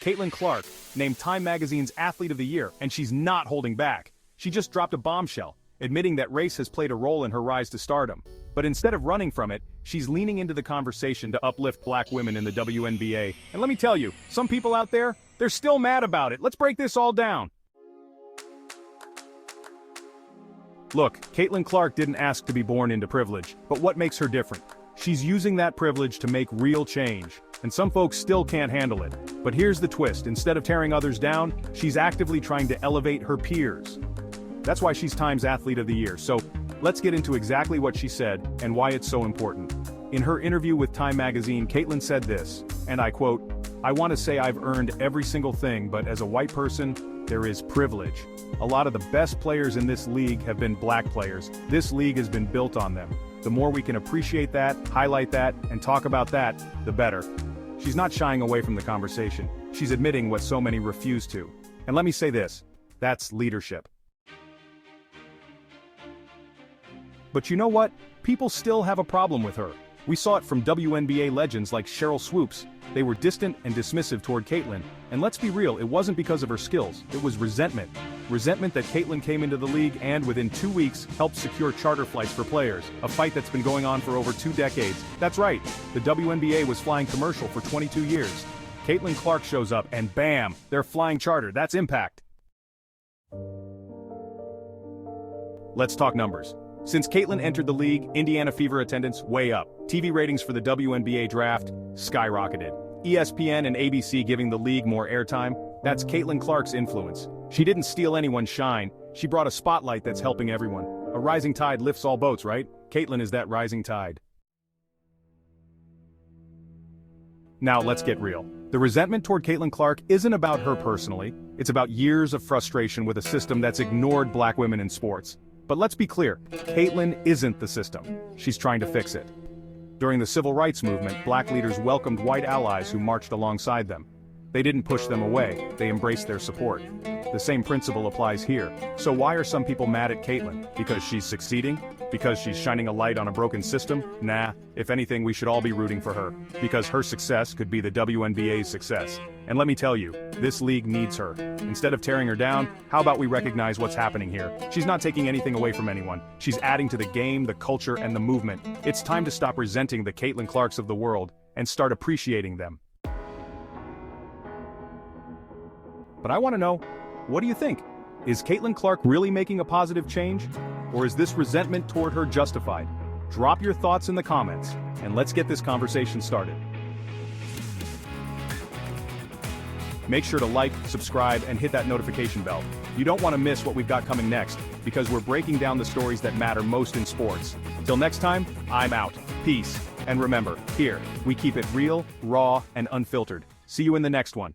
Caitlin Clark, named Time Magazine's Athlete of the Year, and she's not holding back. She just dropped a bombshell, admitting that race has played a role in her rise to stardom. But instead of running from it, she's leaning into the conversation to uplift black women in the WNBA. And let me tell you, some people out there, they're still mad about it. Let's break this all down. Look, Caitlin Clark didn't ask to be born into privilege, but what makes her different? She's using that privilege to make real change, and some folks still can't handle it. But here's the twist, instead of tearing others down, she's actively trying to elevate her peers. That's why she's Time's Athlete of the Year, so let's get into exactly what she said and why it's so important. In her interview with Time Magazine, Caitlin said this, and I quote, "I want to say I've earned every single thing, but as a white person, there is privilege. A lot of the best players in this league have been black players. This league has been built on them. The more we can appreciate that, highlight that, and talk about that, the better." She's not shying away from the conversation. She's admitting what so many refuse to. And let me say this, that's leadership. But you know what? People still have a problem with her. We saw it from WNBA legends like Cheryl Swoops. They were distant and dismissive toward Caitlin. And let's be real, it wasn't because of her skills, it was resentment. Resentment that Caitlin came into the league and within 2 weeks helped secure charter flights for players, a fight that's been going on for over 2 decades. That's right, the WNBA was flying commercial for 22 years. Caitlin Clark shows up and bam, they're flying charter, that's impact. Let's talk numbers. Since Caitlin entered the league, Indiana Fever attendance way up. TV ratings for the WNBA draft skyrocketed. ESPN and ABC giving the league more airtime. That's Caitlin Clark's influence. She didn't steal anyone's shine. She brought a spotlight that's helping everyone. A rising tide lifts all boats, right? Caitlin is that rising tide. Now let's get real. The resentment toward Caitlin Clark isn't about her personally. It's about years of frustration with a system that's ignored black women in sports. But let's be clear, Caitlin isn't the system. She's trying to fix it. During the civil rights movement, black leaders welcomed white allies who marched alongside them. They didn't push them away, they embraced their support. The same principle applies here. So why are some people mad at Caitlin? Because she's succeeding? Because she's shining a light on a broken system? Nah, if anything we should all be rooting for her. Because her success could be the WNBA's success. And let me tell you, this league needs her. Instead of tearing her down, how about we recognize what's happening here? She's not taking anything away from anyone. She's adding to the game, the culture, and the movement. It's time to stop resenting the Caitlin Clarks of the world and start appreciating them. But I want to know, what do you think? Is Caitlin Clark really making a positive change? Or is this resentment toward her justified? Drop your thoughts in the comments, and let's get this conversation started. Make sure to like, subscribe, and hit that notification bell. You don't want to miss what we've got coming next, because we're breaking down the stories that matter most in sports. Till next time, I'm out. Peace. And remember, here, we keep it real, raw, and unfiltered. See you in the next one.